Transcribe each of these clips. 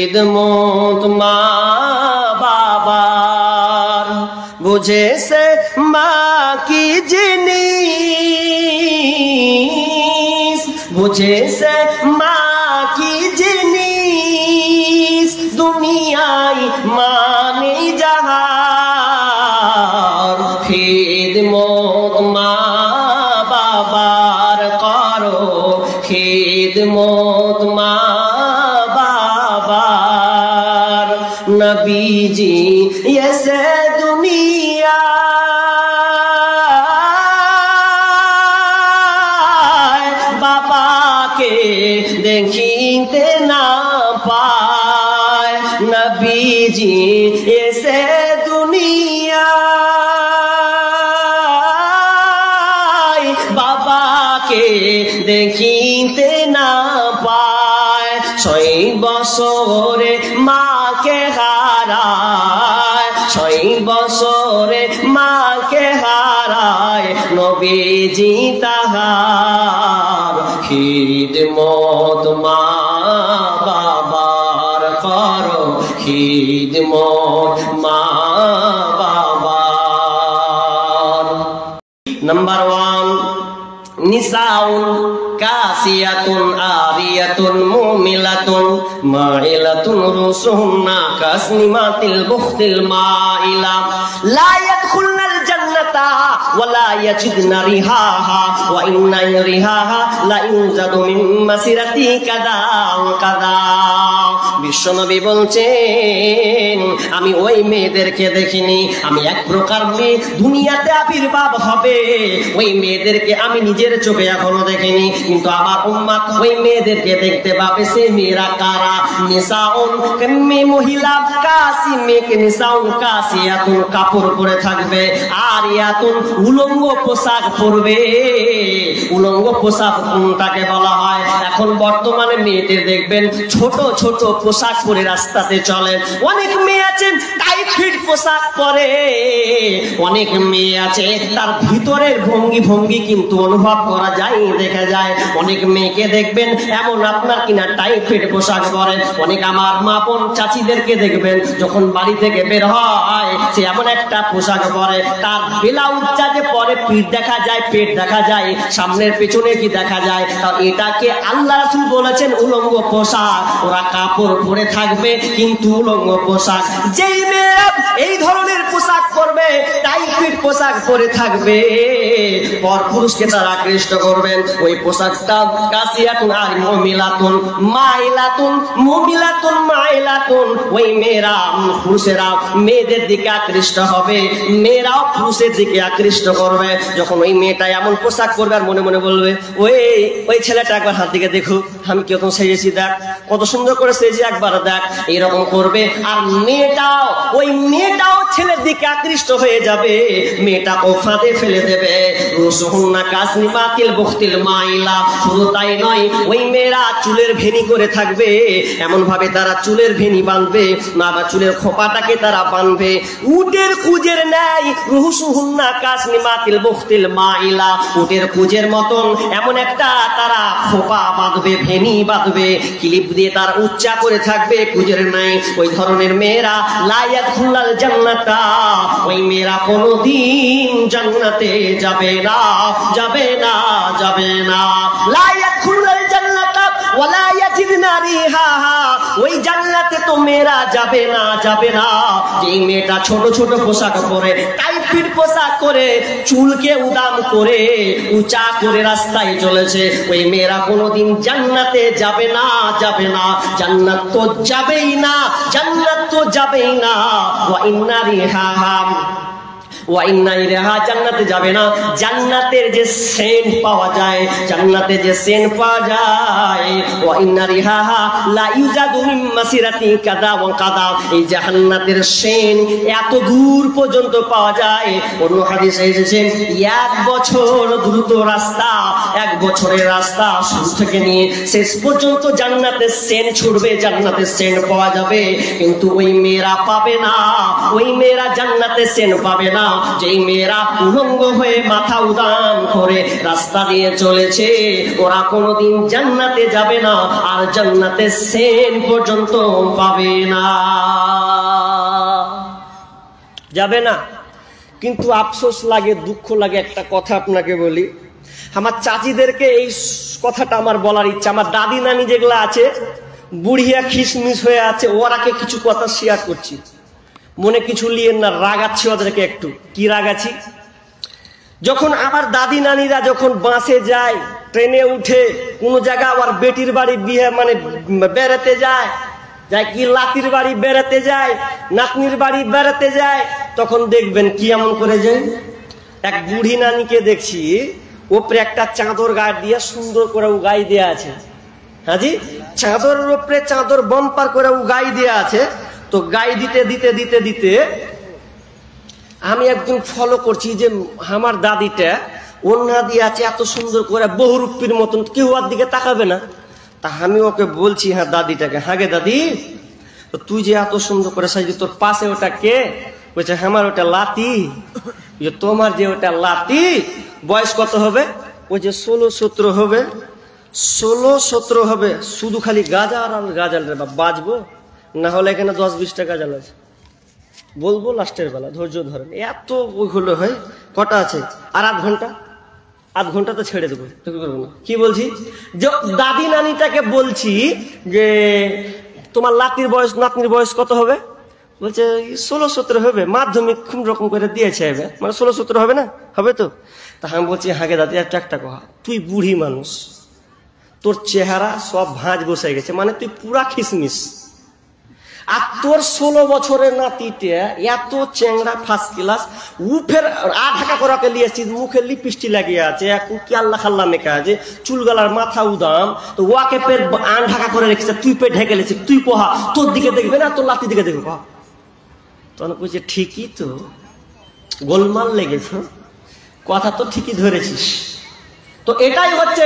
খিদমত মা বাবার, বুঝেছে মা কি জিনিস, বুঝেছে মা কি জিনিস, দুনিয়ায় মানে জাহার। খিদমত মা বাবার করো, খিদমত মা বাবার। নবীজি এসে দুনিয়া বাবাকে দেখিতে না পায়, নবীজি এসে দুনিয়া বাবাকে দেখিতে না পায়। 6 বছরে মাকে হারায়, 6 বছরে মাকে হারায় নবীজি তাহার। খিদমত মা বাবার করো, খিদমত মা বাবার। নাম্বার 1, নিসাউন কাসিয়াতুন আরিয়াতুন মুমিলাতুন মাইলাতুন রুসুহুন্না কাসনিমাতিল বুখতিল মাইলা লা ইয়াদখুলনাল জান্নাতা ওয়া লা ইয়াজিদনা রিহাহা ওয়া ইন্না রিহাহা লা ইউজাদু মিন মাসিরাতি কাদা ওয়া কাদা। বিশ্বনবী বলছেন আমি ওই মেয়েদেরকে দেখিনি, আমি এক প্রকার মেয়ে দুনিয়াতে আবির্ভাব হবে, ওই মেয়েদেরকে আমি নিজের চোখে এখনো দেখিনি, কিন্তু আমার উম্মত ওই মেয়েদেরকে দেখতে পাবে। সে মেয়েরা কারা? নিসাউন, মেয়ে মহিলা, কাসি মেয়েকে নিসাউন কাসিয়াতুন কাপড় পরে থাকবে, আরিয়াতুন উলঙ্গ পোশাক পরবে। উলঙ্গ পোশাক কোনটাকে বলা হয়? এখন বর্তমানে মেয়েদের দেখবেন ছোট ছোট পোশাক পরে রাস্তাতে চলে। অনেক মেয়ে আছেন টাইট ফিট পোশাক পরে, অনেক মেয়ে আছে তার ভিতরের ভঙ্গি কিন্তু অনুভব করা যায়, দেখা যায়। অনেক মেয়েকে দেখবেন এমন আপনার কিনা টাইট ফিট পোশাক পরে। অনেক আমার মা বোন চাচিদেরকে দেখবেন যখন বাড়ি থেকে বের হয় সে এমন একটা পোশাক পরে, তার ব্লাউজটা যে পরে পিঠ দেখা যায়, পেট দেখা যায়, সামনের পেছনে কি দেখা যায়। তা এটাকে আল্লাহ রাসূল বলেছেন উলঙ্গ পোশাক। ওরা কাপড় পরে থাকবে কিন্তু উলঙ্গ পোশাক। যেই মেয়েরা এই ধরনের পোশাক পরবে, টাইট ফিট পোশাক পরে থাকবে, পরপুরুষকে তারা আকৃষ্ট করবেন। ওই পোশাকটা কাসিয়াতুন আর মুমিলাতুন মাইলাতুন, মুমিলাতুন মাইলাতুন। ওই মেয়েরা পুরুষেরা মেয়েদের দিকে আকৃষ্ট হবে, মেয়েরাও পুরুষের দিকে আকৃষ্ট করবে। যখন ওই মেয়েটা এমন পোশাক পরবে আর মনে মনে বলবে ওই ছেলেটা একবার হাত দিকে দেখো, আমি কিরকম সেজেছি, দেখ কত সুন্দর করে সেজে, একবার দেখ, এইরকম করবে। আর ওই মেয়েটাও ছেলের দিকে আকৃষ্ট হয়ে যাবে, মেয়েটাকে ফাঁদে ফেলে দেবে। রুসুহুন্না কাসনিমাতিল বুখতিল মাইলা। শুধু তাই নয়, ওই মেয়েরা চুলের ভেনি করে থাকবে, এমন ভাবে তারা চুলের ভেনি বাঁধবে, না বা চুলের খোপাটাকে তারা বাঁধবে উটের কুজের ন্যায়। রুসুহুন্না কাসনিমাতিল বুখতিল মাইলা, উটের কুজের মতন এমন একটা তারা খোপা বাঁধবে, ভেনি বাঁধবে, ক্লিপ দিয়ে তার উচ্চা করে থাকবে কুজের ন্যায়। ওই ধরনের মেয়েরা লা ইয়াদখুলুল জান্নাতা, ওই মেয়েরা কোনোদিন জান্নাতে যাবে না, যাবে না, যাবে না। লা ইয়াদখুলুল জান্নাতা ওয়া লা ইয়াজিদনা রিহাহা, ওই জান্নাতে তো মেয়েরা যাবে না, যাবে না। যেই মেয়েটা ছোট ছোট পোশাক পরে, টাইট ফিট পোশাক করে, চুলকে উদাম করে উঁচা করে রাস্তায় চলেছে, ওই মেয়েরা কোনোদিন জান্নাতে যাবে না, যাবে না। জান্নাত তো যাবেই না, জান্নাত তো যাবেই না। ওয়া ইন্না রিহাহা জান্নাতে যাবে না। জান্নাতের যে সেন্ট পাওয়া যায়, জান্নাতে যে সেন্ট পাওয়া যায়, ওয়া ইন্না রিহাহা লা ইউজাদু মিন মাসিরাতি কাদা ওয়া কাদা, এই জান্নাতের সেন্ট এত দূর পর্যন্ত পাওয়া যায়। অন্য হাদিসে এসেছে 1 বছর দ্রুত রাস্তা, 1 বছরের রাস্তা শুরু থেকে নিয়ে শেষ পর্যন্ত জান্নাতের সেন্ট ছুটবে, জান্নাতের সেন্ট পাওয়া যাবে। কিন্তু ওই মেয়েরা পাবে না, ওই মেয়েরা জান্নাতের সেন্ট পাবে না। যেই মেয়েরা উলঙ্গ হয়ে মাথা উদান করে রাস্তা দিয়ে চলেছে, ওরা কোনোদিন জান্নাতে যাবে না, আর জান্নাতে সেন্ট পর্যন্ত পাবে না, যাবে না। কিন্তু আফসোস লাগে, দুঃখ লাগে, একটা কথা আপনাকে বলি, আমার চাচিদেরকে এই কথাটা আমার বলার ইচ্ছা। আমার দাদি নানি যেগুলো আছে বুড়িয়া খিসমিস হয়ে আছে, ওরাকে কিছু কথা শেয়ার করছি, মনে কিছু লিয়েন না, রাগাচ্ছি ওদেরকে একটু। কি রাগাচ্ছি? যখন আমার দাদি নানিরা যখন বাসে যায়, ট্রেনে উঠে কোনো জায়গা আবার বেটির বাড়ি বিয়ে মানে বেড়াতে যায়, যায় কি লাতির বাড়ি বেড়াতে যায়, নাতনির বাড়ি বেড়াতে যায়, তখন দেখবেন কি এমন করে যায়। এক বুড়ি নানিকে দেখছি ওপরে একটা চাদর গায়ে দিয়ে সুন্দর করে উগাই দেয়া আছে। হাজি, চাদরের উপরে চাদর বাম্পার করে উগাই দেয়া আছে। তো গাই দিতে দিতে দিতে দিতে আমি একদিন ফলো করছি যে আমার দাদিটা ওন্না দিয়ে আছে এত সুন্দর করে বহুরূপীর মতন, কেউ ওর দিকে তাকাবে না। তা আমি ওকে বলছি, হ্যাঁ দাদিটাকে, হ্যাঁ গে দাদি, তো তুই যে এত সুন্দর করে সাজি, তোর পাশে ওটা কে? বলছে আমার ওটা লাতি। তোমার যে ওটা লাতি বয়স কত হবে? ওই যে 16-17 হবে। 16-17 হবে, শুধু খালি গাজাল আর গাজাল রে বাপ, বাঁচবো না হলে এখানে 10-20টা গাজাল আছে, বলবো লাস্টের বেলা, ধৈর্য ধরেন। এত ওইগুলো হয়, কটা আছে আর আধ ঘন্টা তো ছেড়ে দেবো, কি বলছি? যে দাদি নানিটাকে বলছি যে তোমার লাতির বয়স নাতনির বয়স কত হবে? বলছে 16-17 হবে, মাধ্যমিক কোন রকম করে দিয়েছে, মানে 16-17 হবে না, হবে তো। তা আমি বলছি হাগে দাদি একটা কথা, তুই বুড়ি মানুষ, তোর চেহারা সব ভাঁজ বসে গেছে, মানে তুই পুরা খিসমিস, আর তোর 16 বছরের নাতিতে এত চেংড়া ফার্স্ট ক্লাস, উফের ঢাকা করাকে লিয়েছিস, মুখে লিপস্টিক লাগিয়ে আছে, কি আল্লাহ খাল্লা মেখা আছে, চুলগালার মাথা উদাম, তো ওয়াকে পেট ঢাকা করে রেখেছে, তুই পেট ঢেকে লেছিস, তুই কহা তোর দিকে দেখবে না তোর লাতির দিকে দেখবে? কহা। তখন বলছে ঠিকই তো, গোলমাল লেগেছ, কথা তো ঠিকই ধরেছিস। তো এটাই হচ্ছে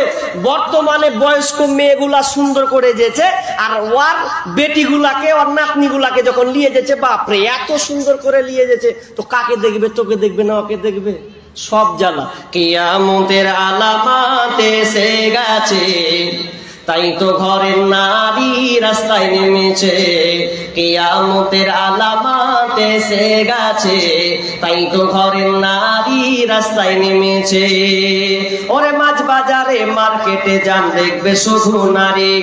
বর্তমানে বয়স্ক মেয়েগুলা সুন্দর করে যেছে, আর ওর বেটিগুলাকে ওর নাতনিগুলাকে যখন নিয়ে যেছে, বাপরে এত সুন্দর করে নিয়ে যেছে, তো কাকে দেখবে? তোকে দেখবে না, ওকে দেখবে, সব জ্বালা। কিয়ামতের আলামত এসে গেছে, তাই তো ঘরের নারী রাস্তায় নেমেছে। কিয়ামতের আলামত এসে গেছে, তাই তো ঘরের নারী রাস্তায় নেমেছে। ওরে মাছ বাজারে মার্কেটে যান, দেখবে শুধু নারী।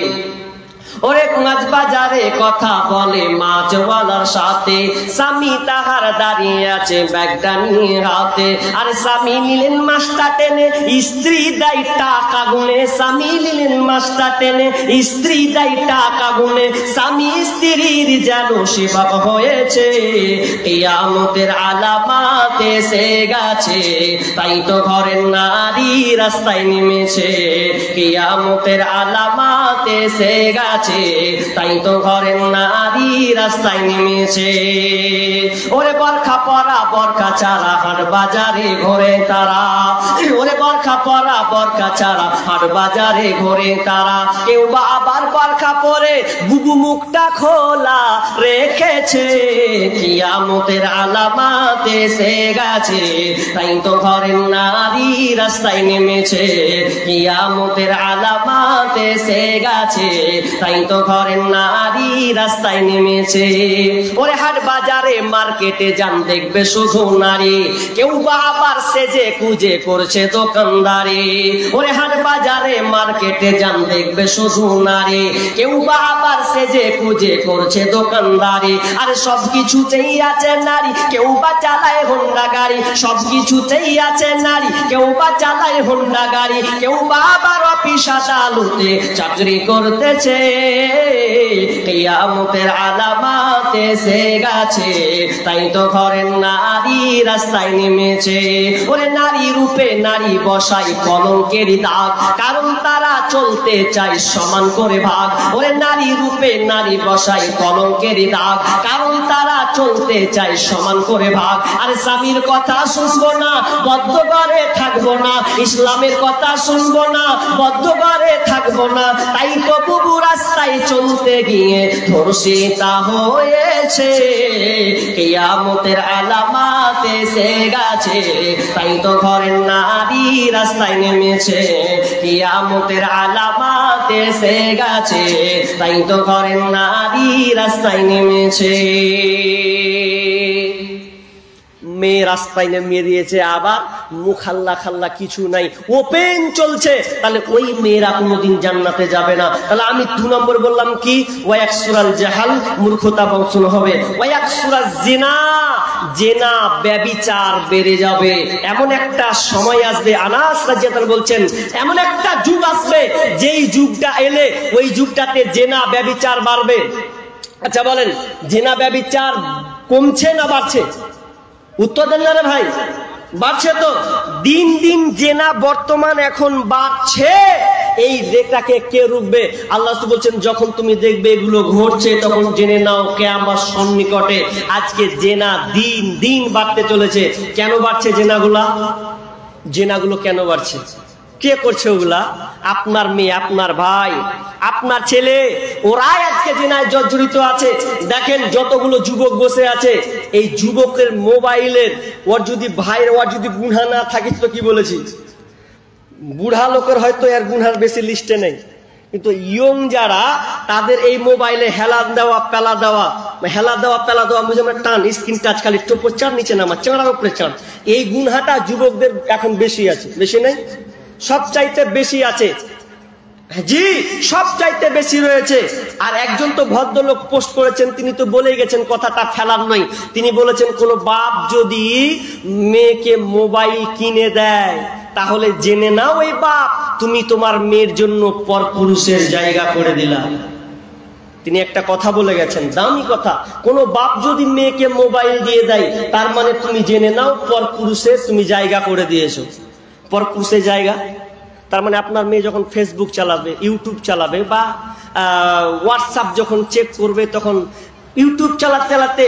ওরে মাছ বাজারে কথা বলে মাছওয়ালার সাথে, স্বামী তাহার দাঁড়িয়ে আছে ব্যাগটা নিয়ে হাতে। আর স্বামী নিলেন মাছটা টেনে, স্ত্রী দেয় টাকা গুনে। স্বামী নিলেন মাছটা টেনে, স্ত্রী দেয় টাকা গুনে। স্বামী স্ত্রীর যেন সেবা হয়েছে, কিয়ামতের আলামত এসে গেছে, তাই তো ঘরের নারী রাস্তায় নেমেছে। কিয়ামতের আলামত এসে গেছে, তাই তো ঘরের নারী রাস্তায় নেমেছে। ওরে বরখা পরা বরখা ছাড়া হাট বাজারে ঘোরে তারা। ওরে বরখা পরা বরখা ছাড়া হাট বাজারে ঘোরে তারা। কেউ বা আবার বরখা পরে বুবু মুখটা খোলা রেখেছে। কিয়ামতের আলামত এসে গেছে, তাই তো ঘরের নারী রাস্তায় নেমেছে। কিয়ামতের আলামত এসে গেছে, তাই তো ঘরের নারী রাস্তায় নেমেছে। ওরে হাট বাজারে মার্কেটে যান, দেখবে শুধু নারী। কেউ বা আবার সেজে কুজে করছে দোকানদারি। ওরে হাট বাজারে মার্কেটে যান, দেখবে শুধু নারী। কেউ বা আবার সেজে কুজে করছে দোকানদারি। আর সব কিছুতেই আছে নারী, কেউ বা চালায় হোন্ডা গাড়ি। সব কিছুতেই আছে নারী, কেউ বা চালায় হোন্ডা গাড়ি। কেউ বা আবার অফিস আদালতে চাকরি করতেছে। কিয়ামতের আলামত এসে গেছে, তাই তো ঘরের নারী রাস্তায় নেমেছে। ওরে নারী রূপে নারী বসাই কলঙ্কের দাগ, কারণ তারা চলতে চায় সমান করে ভাগ। ওরে নারী রূপে নারী বসাই কলঙ্কের দাগ, কারণ তারা চলতে চায় সমান করে ভাগ। আর স্বামীর কথা শুনবো না, বদ্ধ ঘরে থাকবো না। ইসলামের কথা শুনবো না, বদ্ধ ঘরে থাকবো না। তাই তো বুবু রাস্তায় চলতে গিয়ে ধর্ষিতা হয়েছে। কিয়ামতের আলামত এসে গেছে, তাই তো ঘরের নারী রাস্তায় নেমেছে। কিয়ামতের আলামত এসে গেছে, তাই তো ঘরের নারী রাস্তায় নেমেছে। মেয়ে রাস্তায় নেমে দিয়েছে, আবার মুখাল্লা খাল্লা কিছু নাই, ওপেন চলছে, তাহলে ওই মেয়েরা কোনোদিন জান্নাতে যাবে না। তাহলে আমি 2 নম্বর বললাম কি, ওয়ায়াকসুরাল জাহাল, মূর্খতা বংশন হবে, ওয়ায়াকসুরাজ জিনা, জেনা ব্যভিচার বেড়ে যাবে। এমন একটা সময় আসবে, আনাস রাদিয়াল্লাহু আনহু বলছেন, এমন একটা যুগ আসবে যেই যুগটা এলে ওই যুগটাতে জেনা ব্যভিচার বাড়বে। আচ্ছা বলেন, জেনা ব্যভিচার কমছে না বাড়ছে? উত্তর দেন না রে ভাই। বাড়ছে তো, দিন দিন জেনা বর্তমান এখন বাড়ছে। এই রেখাকে কে রুখবে? আল্লাহ বলছেন, যখন তুমি দেখবে এগুলো ঘটছে তখন জেনে নাও কিয়ামত সন্নিকটে। আজকে জেনা দিন দিন বাড়তে চলেছে। কেন বাড়ছে জেনাগুলা? জেনাগুলো কেন বাড়ছে? কে করছে ওগুলা? আপনার মেয়ে, আপনার ভাই, আপনার ছেলে, ওরাই আজকে জেনায় জর্জরিত আছে। দেখেন যতগুলো যুবক বসে আছে, এই যুবকের মোবাইলের, ওর যদি ভাইয়ের ওর যদি গুনাহ না থাকে তো কি বলেছি, বুড়া লোকের হয়তো এর গুনার বেশি লিস্টে নেই, কিন্তু ইয়ং যারা, তাদের এই মোবাইলে হেলা দেওয়া পেলা দেওয়া, হেলা দেওয়া পেলা দেওয়া বুঝে আমরা টান, স্ক্রিন টাচ, খালি টোপর চার নিচে নামা, চাঁড়ার উপরে চাঁড়, এই গুনাটা যুবকদের এখন বেশি আছে। বেশি নেই, সব চাইতে বেশি আছে। জি, সব চাইতে বেশি রয়েছে। আর একজন তো ভদ্রলোক পোস্ট করেছেন, তিনি তো বলেই গেছেন, কথাটা ফেলার নয়, তিনি বলেছেন কোন বাপ যদি মেয়েকে মোবাইল কিনে দেয় তাহলে জেনে নাও ওই বাপ তুমি তোমার মেয়ের জন্য পরপুরুষের জায়গা করে দিলা। তিনি একটা কথা বলে গেছেন, দামি কথা, কোন বাপ যদি মেয়েকে মোবাইল দিয়ে দেয় তার মানে তুমি জেনে নাও পরপুরুষের তুমি জায়গা করে দিয়েছো। পরপুরুষের জায়গা তার মানে আপনার মেয়ে যখন ফেসবুক চালাবে, ইউটিউব চালাবে, বা হোয়াটসঅ্যাপ যখন চেক করবে, তখন ইউটিউব চালাতে চালাতে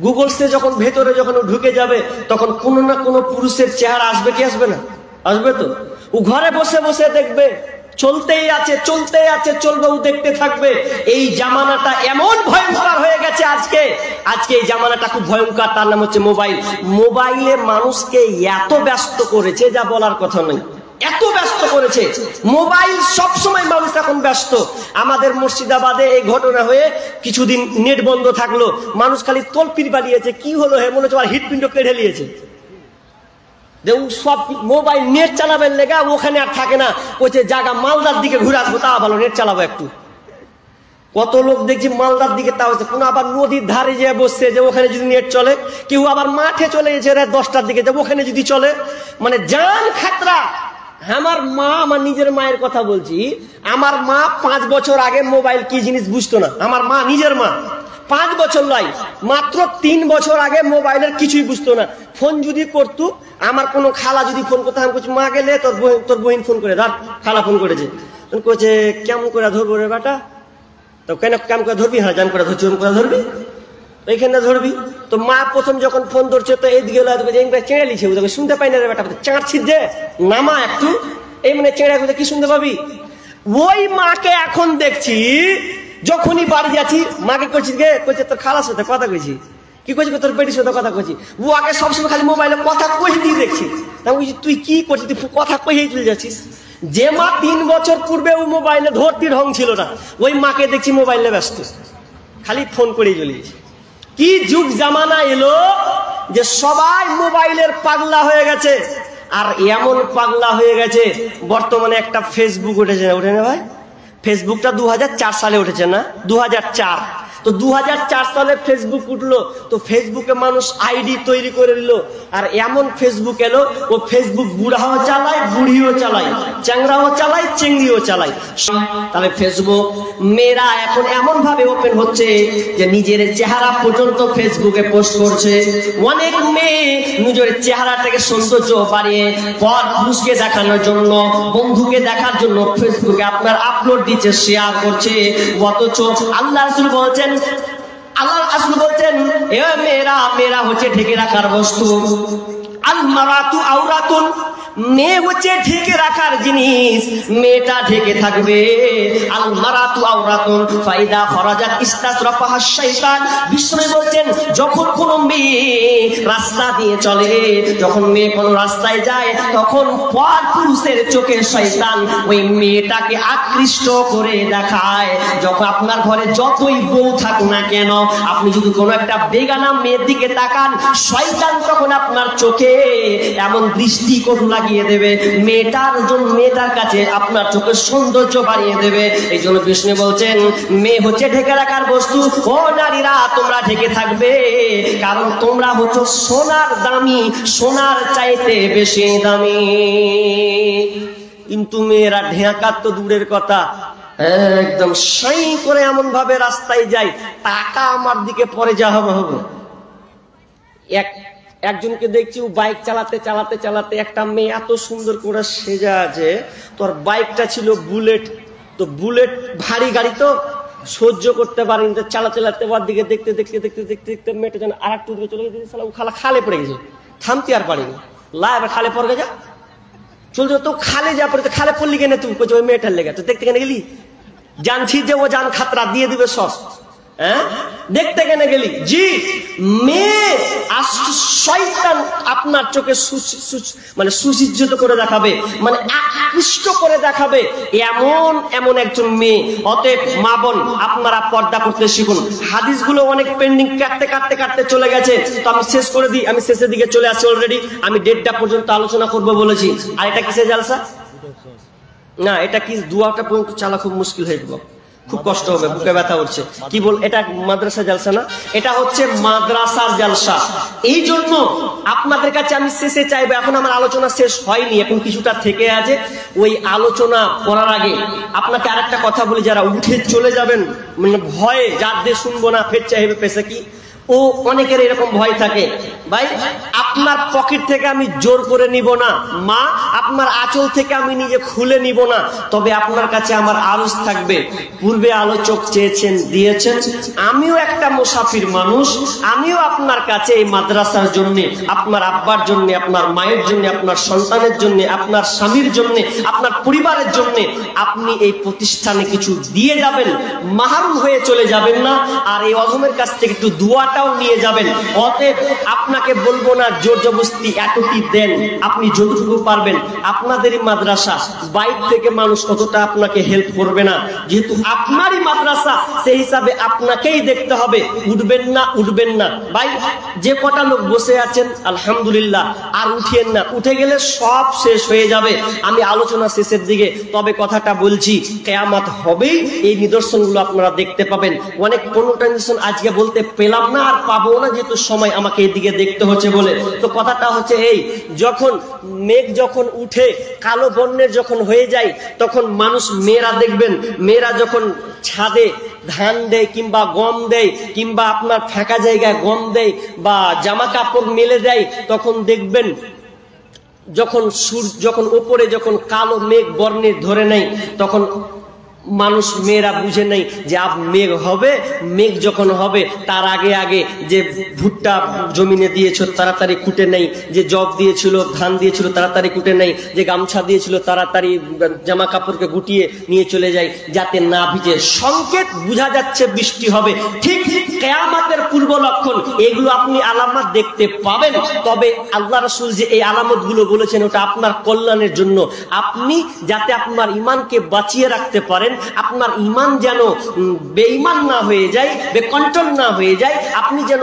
গুগলসে যখন ভেতরে যখন ঢুকে যাবে, তখন কোনো না কোনো পুরুষের চেহারা আসবে কি আসবে না? আসবে তো। ও ঘরে বসে বসে দেখবে, চলতেই আছে চলতেই আছে, চলবে, ও দেখতে থাকবে। এই জামানাটা এমন ভয়ঙ্কর হয়ে গেছে আজকে, আজকে এই জামানাটা খুব ভয়ঙ্কর, তার নাম হচ্ছে মোবাইল। মোবাইলে মানুষকে এত ব্যস্ত করেছে যা বলার কথা নয়, এত ব্যস্ত করেছে মোবাইল, সব সময় মানুষ এখন ব্যস্ত। আমাদের মুর্শিদাবাদে এই ঘটনা হয়ে কিছুদিন নেট বন্ধ থাকলো, মানুষ খালি তলপির বাড়িয়েছে, কি হলো হে, মনে হচ্ছে হৃৎপিণ্ড কেড়ে নিয়েছে। যে সব মোবাইল নেট চালাবেন লেগা ওখানে আর থাকে না, বলছে জায়গা মালদার দিকে ঘুরে আসবো, তা ভালো নেট চালাবো একটু। কত লোক দেখছি মালদার দিকে, তা হচ্ছে কোন আবার নদীর ধারে যে বসছে যে ওখানে যদি নেট চলে, কেউ আবার মাঠে চলে গেছে রাত 10টার দিকে যে ওখানে যদি চলে, মানে জান খাতরা। আমার মা, আমার নিজের মায়ের কথা বলছি, আমার মা 5 বছর আগে মোবাইল কি জিনিস বুঝতো না। আমার মা, নিজের মা, 5 বছর নয়, মাত্র 3 বছর আগে মোবাইলের কিছুই বুঝতো না। ফোন যদি করতো, আমার কোনো খালা যদি ফোন করতো, আমি বলছি মা গেলে তোর বহিন ফোন করে, রাত খালা ফোন করেছে, কইছে কেমন করে ধরবো রে বেটা? তো কেন কেমন করে ধরবি? হ্যাঁ জান করে ধরছি, ওম করে ধরবি, এইখানে ধরবি। তো মা প্রথম যখন ফোন ধরছে তো এইদিকে চেঁড়ে লিছে, শুনতে পাই না রে বেটা, চাঁড়ছি যে নামা একটু, এই মানে চেঁড়া করে কি শুনতে পাবি? ওই মাকে এখন দেখছি, যখনই বাড়ি যাচ্ছি মাকে করছি গে, কইছে তোর খালার সাথে কথা কইছি, কি করছি তোর বেটির সাথে কথা কইছি। ও আগে সবসময় খালি মোবাইলে কথা কই দিয়ে দেখছি, তুই কি করছিস, তুই কথা কইয়েই চলে যাচ্ছিস। যে মা 3 বছর পূর্বে ও মোবাইলে ধরতি ঢং ছিল না, ওই মাকে দেখছি মোবাইলে ব্যস্ত, খালি ফোন করেই চলে গেছে। কি যুগ জামানা এলো যে সবাই মোবাইলের পাগলা হয়ে গেছে। আর এমন পাগলা হয়ে গেছে, বর্তমানে একটা ফেসবুক উঠেছে, ওঠে না ভাই? ফেসবুকটা 2004 সালে উঠেছে না? 2004। তো 2004 সালে ফেসবুক উঠলো, তো ফেসবুকে মানুষ আইডি তৈরি করে দিল। আর এমন ফেসবুক এলো, ও ফেসবুক বুড়াও চালায়, বুড়িও চালায়, চ্যাংরাও চালায়, চেংড়িও চালায়। তাহলে ফেসবুক মেয়েরা এখন এমন ভাবে ওপেন হচ্ছে যে নিজের চেহারা পর্যন্ত ফেসবুকে পোস্ট করছে। অনেক মেয়ে নিজের চেহারাটাকে সৌন্দর্য বাড়িয়ে পর পুরুষকে দেখানোর জন্য, বন্ধুকে দেখার জন্য ফেসবুকে আপনার আপলোড দিচ্ছে, শেয়ার করছে। অথচ আল্লাহ রাসূল বলছেন, এ মেয়েরা হচ্ছে ঢেকে রাখার বস্তু। আল মারাতু আওরাতুন, মেয়ে হচ্ছে ঢেকে রাখার জিনিস, মেয়েটা ঢেকে থাকবে। আল মারাতু আওরাতুন ফাইদা খরাজাত ইস্তাসরাফাহা শাইতান। বিষ্ণু বলছেন যখন কোনো মেয়ে রাস্তা দিয়ে চলে, যখন মেয়ে কোনো রাস্তায় যায়, তখন পর পুরুষের চোখে শয়তান ওই মেয়েটাকে আকৃষ্ট করে দেখায়। যখন আপনার ঘরে যতই বউ থাক না কেন, আপনি যদি কোনো একটা বেগানা মেয়ের দিকে তাকান, শয়তান তখন আপনার চোখে এমন দৃষ্টিকোণ লাগিয়ে দেবে, মেয়েটার কাছে আপনার চোখের সৌন্দর্য বাড়িয়ে দেবে। এই জন্য বিষ্ণু বলছেন মেয়ে হচ্ছে ঢেকে রাখার বস্তু। ও নারীরা, তোমরা ঢেকে থাকবে, কারণ তোমরা হচ্ছে সোনার দামি, সোনার চাইতে বেশি দামি। কিন্তু মেয়েরা ঢেকার তো দূরের কথা, একদম সাই করে এমন ভাবে রাস্তায় যায়, টাকা আমার দিকে পরে যা হবে হবে। একজনকে দেখছি ও বাইক চালাতে চালাতে চালাতে, একটা মেয়ে এত সুন্দর করে সেজা আছে, তোর বাইকটা ছিল বুলেট, তো বুলেট ভারী গাড়ি তো সহ্য করতে পারেনি, তো চালা চালাতে ওর দিকে দেখতে দেখতে দেখতে দেখতে দেখতে মেয়েটা যেন আর একটু দিকে চলে গেছে, ও খালে পড়ে গেছে, থামতে আর পারিনি। লা এবার খালে পড়ে যা চলছে, তো খালে যা পড়ে, খালে পড়লি কেন তুই? ওই মেয়েটার লেগে তো দেখতে কেন গেলি? জানছি যে ও জান খাতরা দিয়ে দিবে সব, হ্যাঁ দেখতে কেন গেলি? জি, মেয়ে শয়তান আপনার চোখে মানে সুসজ্জিত করে দেখাবে, মানে আকৃষ্ট করে দেখাবে এমন এমন একজন মেয়ে। অতএব মা বোন, আপনারা পর্দা করতে শিখুন। হাদিসগুলো অনেক পেন্ডিং, কাটতে কাটতে কাটতে চলে গেছে, তো আমি শেষ করে দিই। আমি শেষের দিকে চলে আসছি অলরেডি। আমি 1:30 পর্যন্ত আলোচনা করব বলেছি। আর এটা কিসের জালসা না, এটা কি দুয়াটা পর্যন্ত চালা খুব মুশকিল হয়ে যাবে, খুব কষ্ট হবে, বুকে ব্যথা উঠছে। কি বল, এটা মাদ্রাসা জালসা না, এটা হচ্ছে মাদ্রাসার জালসা। এই জন্য আপনাদের কাছে আমি শেষে চাইবো, এখন আমার আলোচনা শেষ হয়নি, এখন কিছুটা থেকে আছে। ওই আলোচনা করার আগে আপনাকে আরেকটা কথা বলি, যারা উঠে চলে যাবেন মানে ভয়ে, যার দিয়ে শুনবো না ফের চাইবে পেশা কি, ও অনেকের এরকম ভয় থাকে। ভাই, আপনার পকেট থেকে আমি জোর করে নিব না, মা আপনার আঁচল থেকে আমি নিজে খুলে নিব না, তবে আপনার কাছে আমার আরজ থাকবে। পূর্বে আলোচক চেয়েছেন, দিয়েছেন। আমিও একটা মুসাফির মানুষ, আমিও আপনার কাছে এই মাদ্রাসার জন্য, আপনার আব্বার জন্য, আপনার মায়ের জন্য, আপনার সন্তানের জন্য, আপনার স্বামীর জন্য, আপনার পরিবারের জন্য আপনি এই প্রতিষ্ঠানে কিছু দিয়ে যাবেন, মাহরুম হয়ে চলে যাবেন না। আর এই অজমের কাছ থেকে একটু দুয়াটাও নিয়ে যাবেন। অতএব আপনাকে বলবো না জোর জবরদস্তি এতটি দেন, আপনি যতটুকু পারবেন। আপনাদেরই মাদ্রাসা, বাইরে থেকে মানুষ অতটা আপনাকে হেল্প করবে না, যেহেতু আপনারই মাদ্রাসা, সেই হিসাবে আপনাকেই দেখতে হবে। উঠবেন না, উঠবেন না। ভাই, যে কটা লোক বসে আছেন আলহামদুলিল্লাহ, আর উঠিয়েন না, উঠে গেলে সব শেষ হয়ে যাবে। আমি আলোচনা শেষের দিকে, তবে কথাটা বলছি, কিয়ামত হবেই, এই নিদর্শনগুলো আপনারা দেখতে পাবেন। অনেক কনটেনশন আজকে বলতে পেলাম না, আর পাবো না, যেহেতু সময় আমাকে এদিকে দেখতে হচ্ছে বলে। তো কথাটা হচ্ছে এই, যখন মেঘ যখন উঠে কালো বর্ণের যখন হয়ে যায়, তখন মানুষ, মেয়েরা দেখবেন, মেয়েরা যখন ছাদে ধান দেয় কিংবা গম দেয়, কিংবা আপনার ফাঁকা জায়গায় গম দেয় বা জামা কাপড় মেলে দেয়, তখন দেখবেন যখন সূর্য যখন উপরে যখন কালো মেঘ বর্ণের ধরে নেয়, তখন মানুষ, মেয়েরা বুঝে নেই যে আব মেঘ হবে। মেঘ যখন হবে তার আগে আগে যে ভুট্টা জমিনে দিয়েছিল তাড়াতাড়ি কুটে নেই, যে জব দিয়েছিল, ধান দিয়েছিল তাড়াতাড়ি কুটে নেই, যে গামছা দিয়েছিল তাড়াতাড়ি জামা কাপড়কে গুটিয়ে নিয়ে চলে যায় যাতে না ভিজে। সংকেত বোঝা যাচ্ছে বৃষ্টি হবে। ঠিক কিয়ামতের পূর্ব লক্ষণ, এগুলো আপনি আলামত দেখতে পাবেন। তবে আল্লাহ রাসূল যে এই আলামতগুলো বলেছেন, ওটা আপনার কল্যাণের জন্য, আপনি যাতে আপনার ঈমানকে বাঁচিয়ে রাখতে পারেন, আপনার ঈমান যেন বেঈমান না হয়ে যায়, বেকন্ট্রোল না হয়ে যায়, আপনি যেন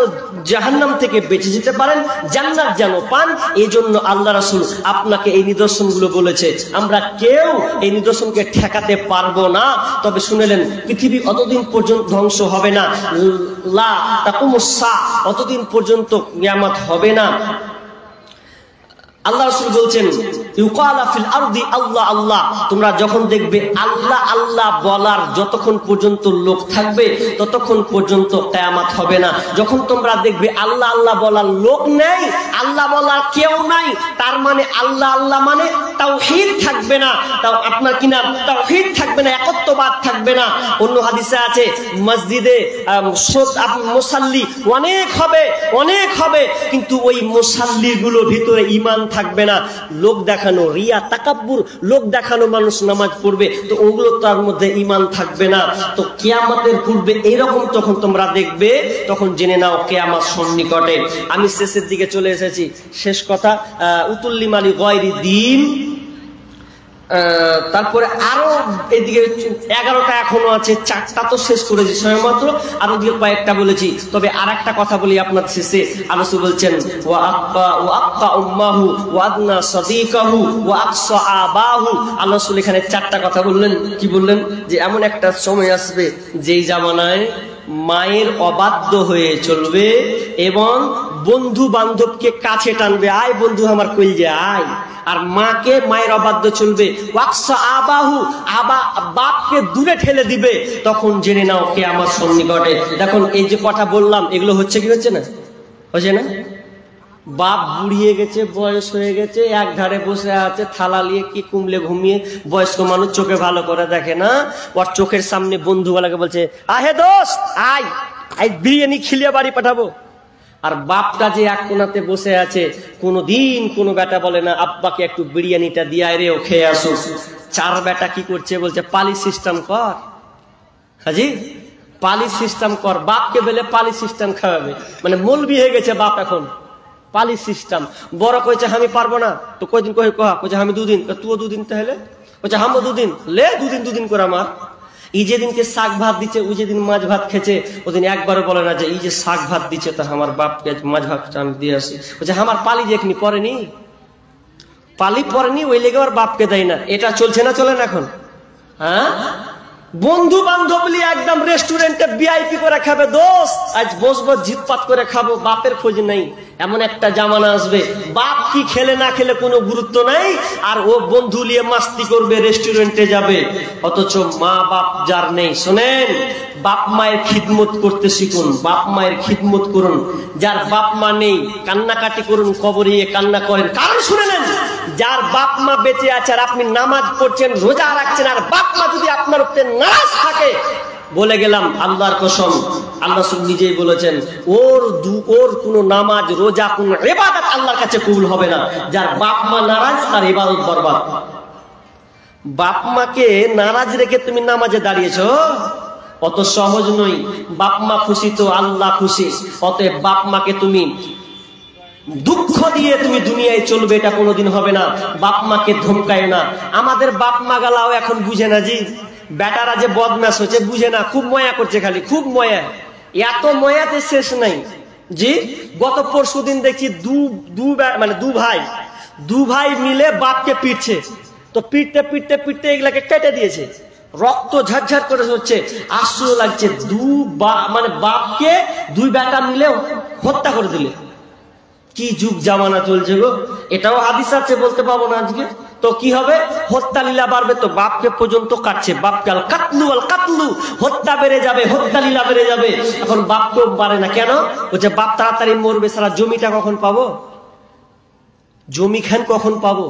জাহান্নাম থেকে বেঁচে যেতে পারেন, জান্নাত যেন পান। এই জন্য আল্লাহ রাসূল আপনাকে এই নিদর্শনগুলো বলেছে। আমরা কেউ এই নিদর্শনকে ঠেকাতে পারবো না। তবে শুনেলেন, পৃথিবী অতদিন পর্যন্ত ধ্বংস হবে না, লা তাকুমুস সা, অতদিন পর্যন্ত কিয়ামত হবে না। আল্লাহ রাসূল বলছেন, ইউকালা ফিল আরদি আল্লাহ আল্লাহ, তোমরা যখন দেখবে আল্লাহ আল্লাহ বলার যতক্ষণ পর্যন্ত লোক থাকবে, ততক্ষণ পর্যন্ত কিয়ামত হবে না। যখন তোমরা দেখবে আল্লাহ আল্লাহ বলার লোক নেই, আল্লাহ বলার কেউ নাই, তার মানে আল্লাহ আল্লাহ মানে তাওহীদ থাকবে না, তাও আপনার কিনা তাওহীদ থাকবে না, একত্ববাদ থাকবে না। অন্য হাদিসে আছে, মসজিদে মুসাল্লি অনেক হবে, কিন্তু ওই মুসাল্লিগুলোর ভিতরে ঈমান থাকবে না। লোক দেখা দেখানো, রিয়া, তাকাব্বুর, লোক দেখানো মানুষ নামাজ পড়বে, তো ওগুলো তার মধ্যে ঈমান থাকবে না। তো কিয়ামতের পূর্বে এইরকম যখন তোমরা দেখবে তখন জেনে নাও কিয়ামত সন্নিকটে। আমি শেষের দিকে চলে এসেছি, শেষ কথা উতুল্লি মালি গয়রি দিন। তারপরে আরো এদিকে 11টা এখনো আছে, 4টা তো শেষ করেছি সবেমাত্র, আর ওদিকে কয়েকটা বলেছি। তবে আর একটা কথা বলি আপনার শেষে, আল্লাহ বলছেন ওয়া আক্কা উম্মাহু ওয়া আদনা সাদিকাহু ওয়া আকসা আবাহু। আল্লাহ এখানে 4টা কথা বললেন। কি বললেন? যে এমন একটা সময় আসবে যেই জামানায় মায়ের অবাধ্য হয়ে চলবে এবং বন্ধু বান্ধবকে কাছে টানবে, আয় বন্ধু আমার কইলে আয়, আর মাকে মায়ের অবাধ্য চলবে, ওয়াকসা আবাহু, বাপকে দূরে ঠেলে দিবে। তখন জেনে নাও কিয়ামত সন্নিকটে। দেখুন এই যে কথা বললাম, এগুলো হচ্ছে কি হচ্ছে না? হচ্ছে না? বাপ বুড়িয়ে গেছে, বয়স হয়ে গেছে, এক ধারে বসে আছে থালা নিয়ে, কি কুমলে ঘুমিয়ে, বয়স্ক মানুষ চোখে ভালো করে দেখে না, ওর চোখের সামনে বন্ধুওয়ালাকে বলছে আহে দোস্ত আয়, আই বিরিয়ানি খিলিয়ে বাড়ি পাঠাবো। আর বাপটা যে এক কোনাতে বসে আছে, কোনোদিন কোনো বেটা বলে না আব্বাকে একটু বিরিয়ানিটা দিয়ে রে, ও খেয়ে আসুক। 4 বেটা কি করছে? বলছে পালি সিস্টেম কর, হাজি পালি সিস্টেম কর। বাপকে বলে পালি সিস্টেম খাওয়াবে, মানে মৌলবি হয়ে গেছে বাপ এখন, পালি সিস্টেম। বড় কইছে আমি পারবো না, তো কয়দিন কইছে আমি 2 দিন, তুইও 2 দিন, তাহলে কইছে হামও 2 দিন, লে 2 দিন করে আমার। ই যেদিনকে শাক ভাত দিচ্ছে, ওই যেদিন মাছ ভাত খেছে, ওদিন একবারও বলে না যে এই যে শাক ভাত দিচ্ছে তা আমার বাপকে মাছ ভাত আমি দিয়ে আসি। বলছে আমার পালি যে এখনি পড়েনি, পালি পড়েনি, ওই লেগে ওর বাপকে দেয় না। এটা চলছে না চলে না এখন? হ্যাঁ, বন্ধু বান্ধব নিয়ে একদম রেস্টুরেন্টে ভিআইপি করে খাবে, দোস্ত আজ বসবো জিতপাত করে খাবো, বাপের খোঁজ নেই। এমন একটা জামানা আসবে বাপ কি খেলে না খেলে কোনো গুরুত্ব নাই, আর ও বন্ধু নিয়ে মাস্তি করবে, রেস্টুরেন্টে যাবে, অথচ মা বাপ যার নেই। শোনেন, বাপ মায়ের খিদমত করতে শিখুন, বাপ মায়ের খিদমত করুন। যার বাপ মা নেই কান্নাকাটি করুন, কবরে কান্না করেন। কারণ শুনে নেন, যার বাপ মা বেঁচে আছে আর আপনি নামাজ পড়ছেন, রোজা রাখছেন, আর বাপ মা যদি আপনার উপরে নারাজ থাকে, বলে গেলাম আল্লাহর কসম, আল্লাহ নিজেই বলেছেন ওর কোনো নামাজ রোজা কোন ইবাদত আল্লাহর কাছে কবুল হবে না। যার বাপ মা নারাজ তার ইবাদত বরবাদ। বাপ মাকে নারাজ রেখে তুমি নামাজে দাঁড়িয়েছো, অত সহজ নই। বাপ মা খুশি তো আল্লাহ খুশি, অতএব বাপ মাকে তুমি দুঃখ দিয়ে তুমি দুনিয়ায় চলবে, এটা কোনোদিন হবে না। বাপ মাকে ধমকায় না। আমাদের বাপ মা গালাও এখন বুঝে না জি, বেটারা যে বদমাশ হচ্ছে বুঝে না, খুব ময়া করছে, খালি খুব ময়া, এত ময়াতে শেষ নাই জি। গত পরশুদিন দেখছি দু ভাই মিলে বাপকে পিটছে, তো পিটতে পিটতে পিটতে এগুলাকে কেটে দিয়েছে, রক্ত ঝরঝর করে হচ্ছে, আশ্চর্য লাগছে। বাপকে 2 বেটা মিলে হত্যা করে দিলে। কি যুগ জামানা চলছে গো, এটাও হাদিস আছে, বলতে পাবো না আজকে। তো কি হবে? হত্যা লীলা বাড়বে, তো বাপকে পর্যন্ত কাটছে। বাপকে আল কাতলু, হত্যা বেড়ে যাবে, হত্যা লীলা বেড়ে যাবে। এখন বাপকেও পারে না, কেন? বলছে বাপ তাড়াতাড়ি মরবে, সারা জমিটা কখন পাবো, জমি খান কখন পাবো,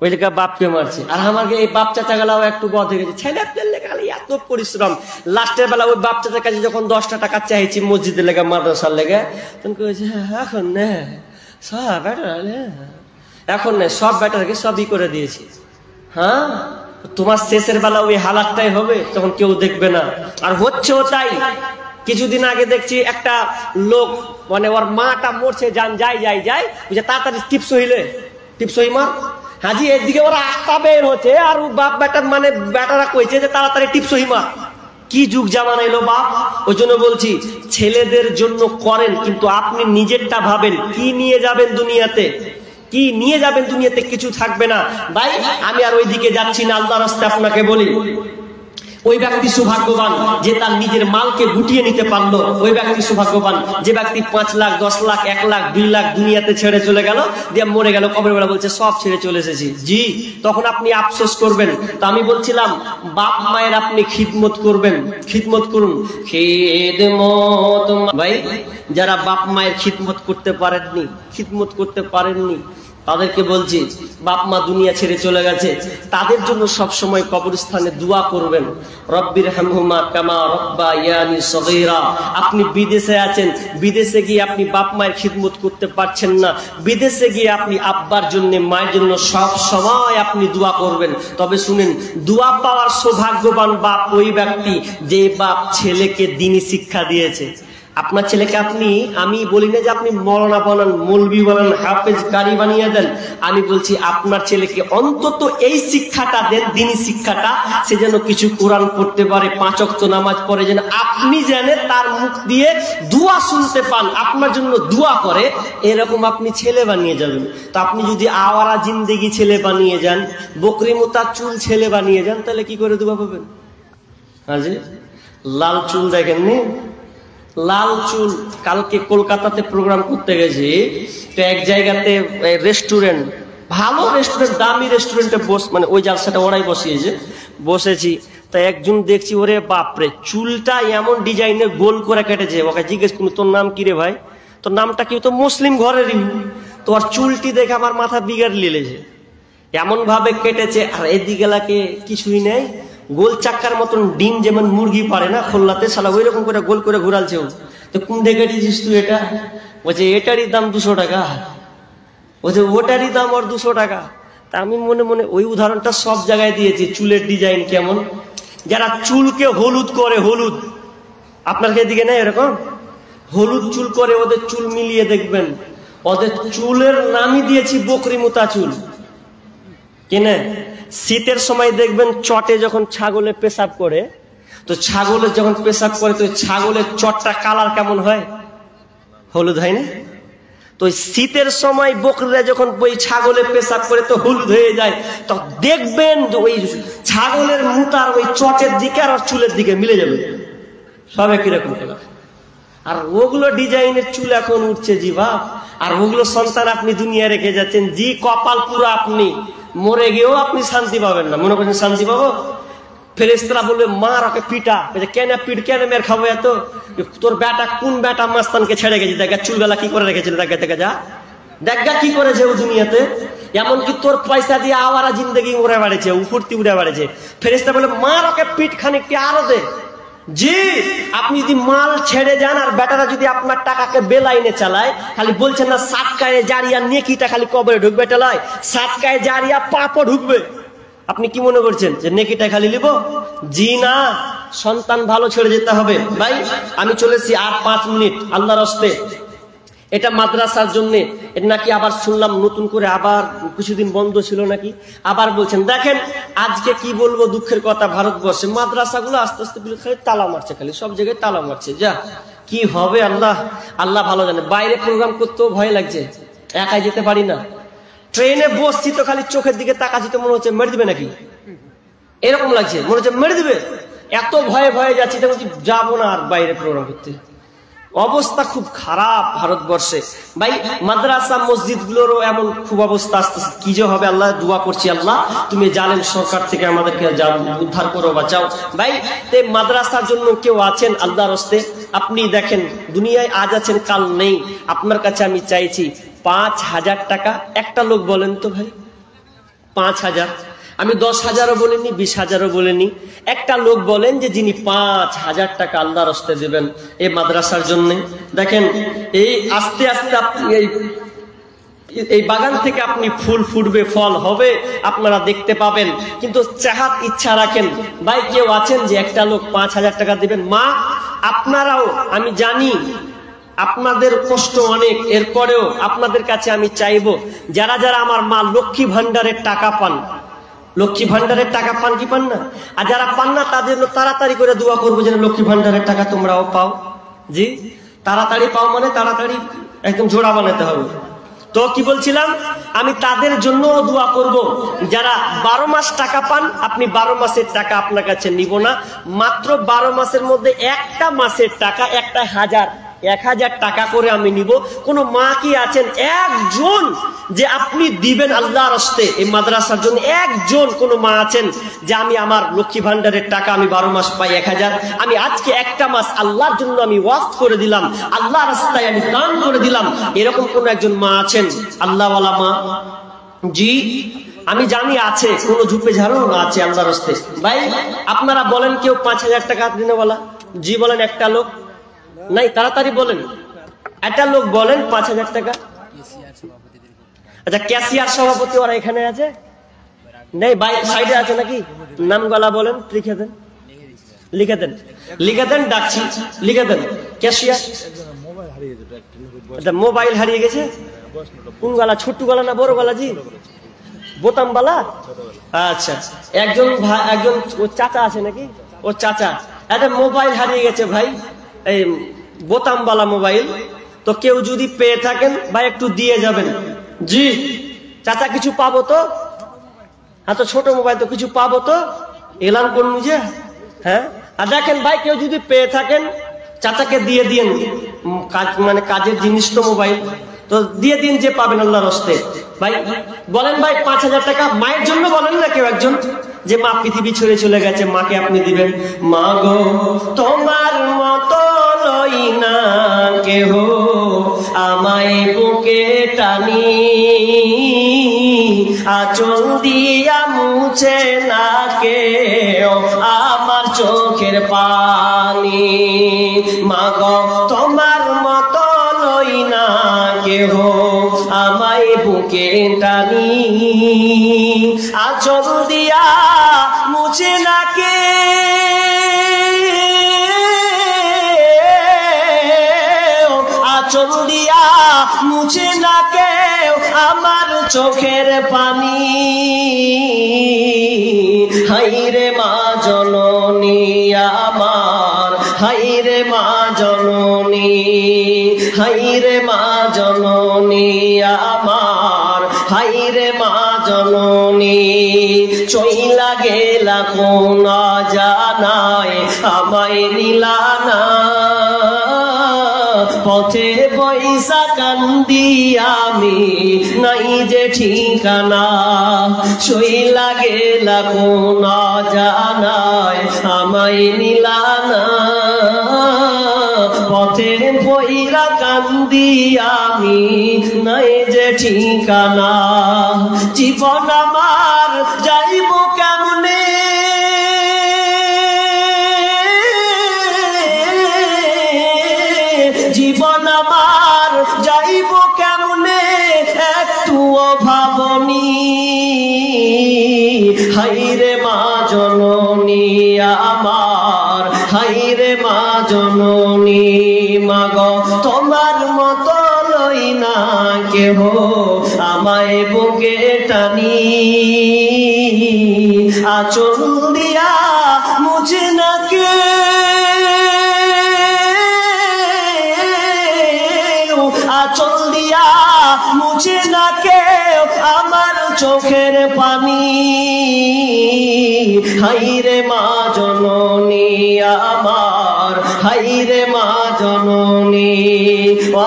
ওই লেখা বাপকে মারছে। আর আমাকে এই বাপ চাচা গেলাও একটু বধ হয়ে গেছে, ছেলেদের লেখা এত পরিশ্রম। লাস্টের বেলা ওই বাপ চাচার কাছে যখন 10টা টাকা চাইছি মসজিদের লেগে, মাদ্রাসার লেগে, তখন কয়েছে এখন না সব বেটার, এখন না সব বেটারকে সবই করে দিয়েছি। হ্যাঁ, তোমার শেষের বেলা ওই হালাতটাই হবে, তখন কেউ দেখবে না। আর হচ্ছেও তাই। কিছুদিন আগে দেখছি একটা লোক, মানে ওর মাটা মরছে, যাই বুঝে তাড়াতাড়ি টিপসই মার হাজি, এদিকে ওরা আস্তা বের হচ্ছে, আর বাপ বেটার মানে বেটারা কইছে যে তাড়াতাড়ি টিপসই মার। কি যুগ জামানা এলো বাপ। ওই জন্য বলছি ছেলেদের জন্য করেন, কিন্তু আপনি নিজেরটা ভাবেন, কি নিয়ে যাবেন দুনিয়াতে, কি নিয়ে যাবেন দুনিয়াতে, কিছু থাকবে না ভাই। আমি আর ওইদিকে যাচ্ছি না, আল্লাহর রাস্তায় আপনাকে বলি, ওই ব্যক্তি সৌভাগ্যবান যে তার নিজের মালকে গুটিয়ে নিতে পারলো, ওই ব্যক্তি সৌভাগ্যবান। যে ব্যক্তি 5 লাখ 10 লাখ 1 লাখ 2 লাখ দুনিয়াতে ছেড়ে চলে গেল, দিয়ে মরে গেল, কবরের বেলা বলছে সব ছেড়ে চলে এসেছি, জি, তখন আপনি আফসোস করবেন। তো আমি বলছিলাম বাপ মায়ের আপনি খিদমত করবেন, খিদমত করুন, খিদমত। ভাই যারা বাপ মায়ের খিদমত করতে পারেননি, তাদেরকে বলছি বাপ মা দুনিয়া ছেড়ে চলে গেছে, তাদের জন্য সব সময় কবরস্থানে দোয়া করবেন, রব্বির হামহুমা কামা রব্বায়ানি সগীরা। আপনি বিদেশে আছেন, বিদেশে গিয়ে আপনি বাপ মায়ের খিদমত করতে পারছেন না, বিদেশে গিয়ে আপনি আব্বার জন্য মায়ের জন্য সব সময় আপনি দোয়া করবেন। তবে শুনেন, দোয়া পাওয়ার সৌভাগ্যবান বাপ ওই ব্যক্তি যে বাপ ছেলেকে দ্বীনি শিক্ষা দিয়েছে। আপনার ছেলেকে আমি বলি না যে আপনি মৌলানা বানান, মৌলবি বানান, হাফেজ কারি বানিয়ে দেন, আমি বলছি আপনার ছেলেকে অন্তত এই শিক্ষাটা দেন, দ্বীনি শিক্ষাটা, সে যেন কিছু কোরআন পড়তে পারে, 5 ওয়াক্ত নামাজ পড়ে, যেন আপনি জানেন তার মুখ দিয়ে দোয়া শুনতে পান, আপনার জন্য দোয়া করে, এরকম আপনি ছেলে বানিয়ে যাবেন। তো আপনি যদি আওয়ারা জিন্দেগি ছেলে বানিয়ে যান, বকরি মোতা চুল ছেলে বানিয়ে যান, তাহলে কি করে দোয়া পাবেন? হাজি লাল চুল দেখেননি? লাল চুল। কালকে কলকাতাতে প্রোগ্রাম করতে গেছি, তো এক জায়গাতে রেস্টুরেন্ট, ভালো রেস্টুরেন্ট, দামি রেস্টুরেন্টে মানে ওই জালসাটা ওরাই বসিয়েছে, বসেছি। তা একজন দেখছি, ওরে বাপরে, চুলটা এমন ডিজাইনের গোল করে কেটেছে। ওকে জিজ্ঞেস করুন, তোর নাম কি রে ভাই? তোর নামটা কি? তো মুসলিম ঘরেরই। তোর চুলটি দেখে আমার মাথা বিগাড় লিলেছে, এমন ভাবে কেটেছে। আর এদিকে কিছুই নেই, গোল চাক্কার মতন ডিম যেমন মুরগি পারে না খোল্লাতে, সালা ওই রকম করে গোল করে ঘুরালছে। তো কোন দেখে দিছিস তুই এটা? বলছে এটারই দাম 200 টাকা। বলছে ওটারই দাম ওর 200 টাকা। তা আমি মনে মনে ওই উদাহরণটা সব জায়গায় দিয়েছি। চুলের ডিজাইন কেমন, যারা চুলকে হলুদ করে, হলুদ আপনার এদিকে নেই এরকম হলুদ চুল করে, ওদের চুল মিলিয়ে দেখবেন, ওদের চুলের নামই দিয়েছি বকরি মোতা চুল। কেনে শীতের সময় দেখবেন চটে যখন ছাগলে পেশাব করে, তো ছাগলের যখন পেশাব করে, তো ছাগলের চটটা কালার কেমন হয়? হলুদ হয় না? তো শীতের সময় বকরিরা যখন ওই ছাগলে পেশাব করে তো হলুদ হয়ে যায়। তো দেখবেন যে ওই ছাগলের মুতার ওই চটের দিকে আর চুলের দিকে মিলে যাবে, সব একই রকম কালার। আর ওগুলো ডিজাইনের চুল এখন উঠছে জি বাপ। আর ওগুলো সন্তান আপনি দুনিয়া রেখে যাচ্ছেন জি, কপাল পুরো। আপনি মরে গিয়েও আপনি শান্তি পাবেন না। মনে করছেন শান্তি পাবো? ফেরেশতারা বলবে মার ওকে পিটা। কেন পিট, কেন মের খাবো এত? তোর বেটা কোন বেটা মাস্তানকে ছেড়ে গেছে, দেখা চুলবেলা কি করে রেখেছিল, দেখা যা দেখা কি করেছে ও দুনিয়াতে। এমনকি তোর পয়সা দিয়ে আওয়ারা জিন্দগি উড়ে বেড়েছে, ফুর্তি উড়ে বেড়েছে। ফেরেশতা বলে মার ওকে পিট খানিকটি আরো দে। জি, আপনি যদি মাল ছেড়ে যান আর বেটারা যদি আপনার টাকাকে বেলাইনে চালায়, খালি বলছেন না সাতকায়ে জারিয়া নেকিটা খালি কবরে ঢুকবে, টেলায় সাতকায়ে জারিয়া পাপও ঢুকবে। আপনি কি মনে করছেন যে নেকিটা খালি নিব? জি না, সন্তান ভালো ছেড়ে যেতে হবে। ভাই আমি চলেছি আর 5 মিনিট আল্লাহর হস্তে। এটা মাদ্রাসার জন্য, এটা নাকি আবার শুনলাম নতুন করে আবার কিছুদিন বন্ধ ছিল নাকি, আবার বলছেন। দেখেন আজকে কি বলবো, দুঃখের কথা, ভারতবর্ষে মাদ্রাসাগুলো আস্তে আস্তে খালি তালা মারছে, খালি সব জায়গায় তালা মারছে। যা কি হবে আল্লাহ ভালো জানে। বাইরে প্রোগ্রাম করতেও ভয় লাগছে, একাই যেতে পারি না। ট্রেনে বসছি তো খালি চোখের দিকে তাকাচ্ছি, তো মনে হচ্ছে মেরে দিবে নাকি, এরকম লাগছে, মনে হচ্ছে মেরে দিবে। এত ভয়ে ভয়ে যাচ্ছি, তো বলছি যাবো না আর বাইরে প্রোগ্রাম করতে। অবস্থা খুব খারাপ ভারতবর্ষে। ভাই মাদ্রাসা মসজিদ গুলোরও এমন খুব অবস্থা, আস্তে আস্তে কি যে হবে। আল্লাহ দোয়া করছি, আল্লাহ তুমি জালেম সরকার থেকে আমাদেরকে উদ্ধার করো, বাঁচাও। ভাই মাদ্রাসার জন্য কেউ আছেন আল্লাহর হস্তে? আপনি দেখেন দুনিয়ায় আজ আছেন কাল নেই। আপনার কাছে আমি চাইছি 5,000 টাকা। একটা লোক বলেন তো ভাই, 5,000, আমি 10,000ও বলিনি, 20,000ও বলিনি। একটা লোক বলেন যে যিনি 5,000 টাকা আল্লাহর হস্তে দেবেন এই মাদ্রাসার জন্য। দেখেন এই আস্তে আস্তে আপনি এই বাগান থেকে আপনি ফুল ফুটবে, ফল হবে, আপনারা দেখতে পাবেন। কিন্তু চাহাত ইচ্ছা রাখেন। ভাই কেউ আছেন যে একটা লোক 5,000 টাকা দিবেন? মা আপনারাও, আমি জানি আপনাদের কষ্ট অনেক, এরপরেও আপনাদের কাছে আমি চাইবো যারা যারা আমার মা লক্ষ্মী ভান্ডারের টাকা পান, লক্ষ্মী ভান্ডারের টাকা পান কি পান না, আর যারা পান না তাদের জন্য তাড়াতাড়ি করে দোয়া করবো যেন লক্ষ্মী ভান্ডারের টাকা তোমরাও পাও। জি তাড়াতাড়ি পাও, মানে তাড়াতাড়ি একদম জোড়া বানাতে হবে। তো কি বলছিলাম, আমি তাদের জন্য দোয়া করব যারা 12 মাস টাকা পান। আপনি 12 মাসের টাকা আপনার কাছে নিব না, মাত্র 12 মাসের মধ্যে একটা মাসের টাকা, একটা 1,000 টাকা করে আমি নিব। কোন মা কি আছেন একজন যে আপনি দিবেন আল্লাহর রাস্তে এই মাদ্রাসার জন্য। একজন কোন মা আছেন যে আমি আমার লক্ষ্মী ভান্ডারের টাকা আমি 12 মাস পাই 1000, আমি আজকে একটা মাস আল্লাহর জন্য আমি ওয়াকফ করে দিলাম, আল্লাহর রাস্তায় আমি দান করে দিলাম, এরকম কোন একজন মা আছেন আল্লাহওয়ালা মা? জি আমি জানি আছে, কোন ঝুপে ঝাড়ো না আছে আল্লাহর রাস্তে। ভাই আপনারা বলেন কেউ 5000 টাকা দিনেওয়ালা? জি বলেন, একটা লোক নাই? তাড়াতাড়ি বলেন, একটা লোক বলেন 5000 টাকা। আচ্ছা ক্যাশিয়ার সভাপতি ওরা এখানে আছে? নেই, সাইডে আছে নাকি? নামগুলা বলেন, লিখে দেন, লিখে দেন, লিখে দেন, ডাকছি, লিখে দেন। ক্যাশিয়ার মোবাইল হারিয়ে গেছে? কোন গলা, ছোট্ট গলা না বড় গলা? জি বোতাম বালা। আচ্ছা একজন ভাই, একজন চাচা আছে নাকি? ও চাচা, একটা মোবাইল হারিয়ে গেছে ভাই, এই বোতাম বালা মোবাইল। তো কেউ যদি পেয়ে থাকেন ভাই একটু দিয়ে যাবেন। জি চাচা কিছু পাবো তো? হ্যাঁ তো ছোট মোবাইল তো কিছু পাবো তো? এলান করুন নিজে। হ্যাঁ আর দেখেন ভাই কেউ যদি পেয়ে থাকেন চাচাকে দিয়ে দিন, মানে কাজের জিনিস তো মোবাইল, তো দিয়ে দিন যে পাবেন আল্লাহর রাস্তে। ভাই বলেন ভাই 5000 টাকা মায়ের জন্য বলেন না কেউ একজন, যে মা পৃথিবী ছেড়ে চলে গেছে, মাকে আপনি দিবেন। মা গো তোমার মতো লই না কেহ আমায় বুকে টানি, আঁচল দিয়া মুছে না কেউ আমার চোখের পানি। মা গো তোমার মতো লই না কেহ আমায় বুকে টানি, আঁচল দিয়া মুছে না কে আঁচল দিয়া মুছে না কেউ আমার চোখের পানি। হাইরে মা জননী আমার, হাইরে মা জননী, হাইরে মা জননী আমার, হাইরে মা জননী। চইলা গেলা কোন জানায় আমায় নিলানা, পথে বৈশা কান্দি আমি নাই যে ঠিকানা। চইলা গেলা কোন জানায় আমায় নিলানা, পথে বইরা কান্দি আমি নাই যে ঠিকানা। জীবন আমার যাইব কেমনে, জীবন আমার যাইব কেমনে একটুও ভাবনি। হাইরে মা জননী আমার, হাইরে মা জননী। মা গো তোমার মতো লই না কেহ আমায় বুকে টানি, আঁচল দিয়া মুছে না কে আঁচল দিয়া মুছে না কেউ আমার চোখের পানি। হাইরে মা জননী আমার, হাইরে মা জননী।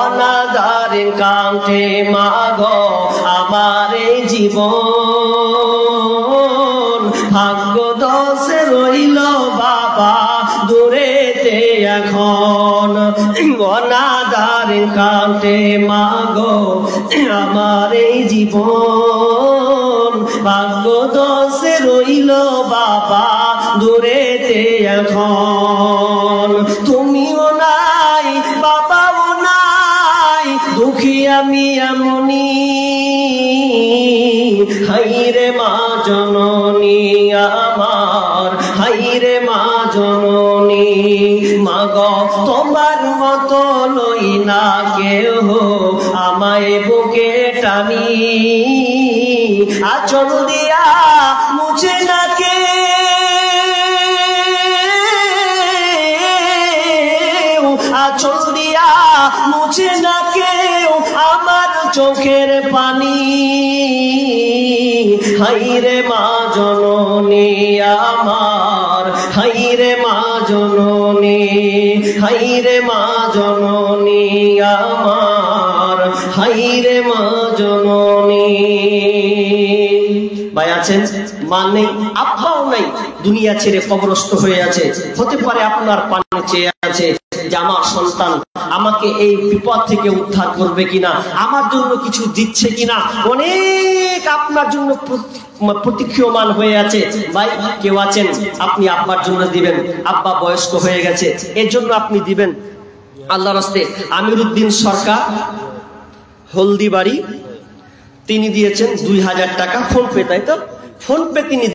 অনাদারের কাঁধে মা গো আমার এই জীবন, ভাগ্য দোষে রইল বাবা দূরেতে এখন। অনাদারের কাঁধে মা গো আমার এই জীবন, ভাগ্য দোষে রইল বাবা দূরেতে এখন। তুমিও নাই বাবাও নাই, দুঃখী আমি এমনি। হাইরে মা জননী আমার, হাইরে মা জননী। মা গো তোমার মতো লই না কেহ আমায় বুকে টানি, আঁচল দিয়া মুছে না কে আঁচল দিয়া মুছে না কেউ আমার চোখের পানি। হাইরে মা জননী আমার, হাইরে মা জননী, হাইরে মা জননী আমার, হাইরে মা জননী। ভাই আছেন, মা নেই, আব্বাও নাই, দুনিয়া ছেড়ে কবরস্থ হয়ে আছে। হতে পারে আপনার পানে চেয়ে আছে যে আমার সন্তান আমাকে এই বিপদ থেকে উদ্ধার করবে কিনা, আমার জন্য কিছু দিচ্ছে কিনা, অনেক আপনার জন্য প্রতীক্ষমান হয়ে আছে। ভাই কেউ আছেন, আপনি আব্বার জন্য দিবেন, আব্বা বয়স্ক হয়ে গেছে, এর জন্য আপনি দিবেন। আল্লাহর রাস্তে আমিরউদ্দিন সরকার হলদিবাড়ি, তিনি দিয়েছেন 2000 টাকা ফোন পে, তাই তো? ফোন পে তিনি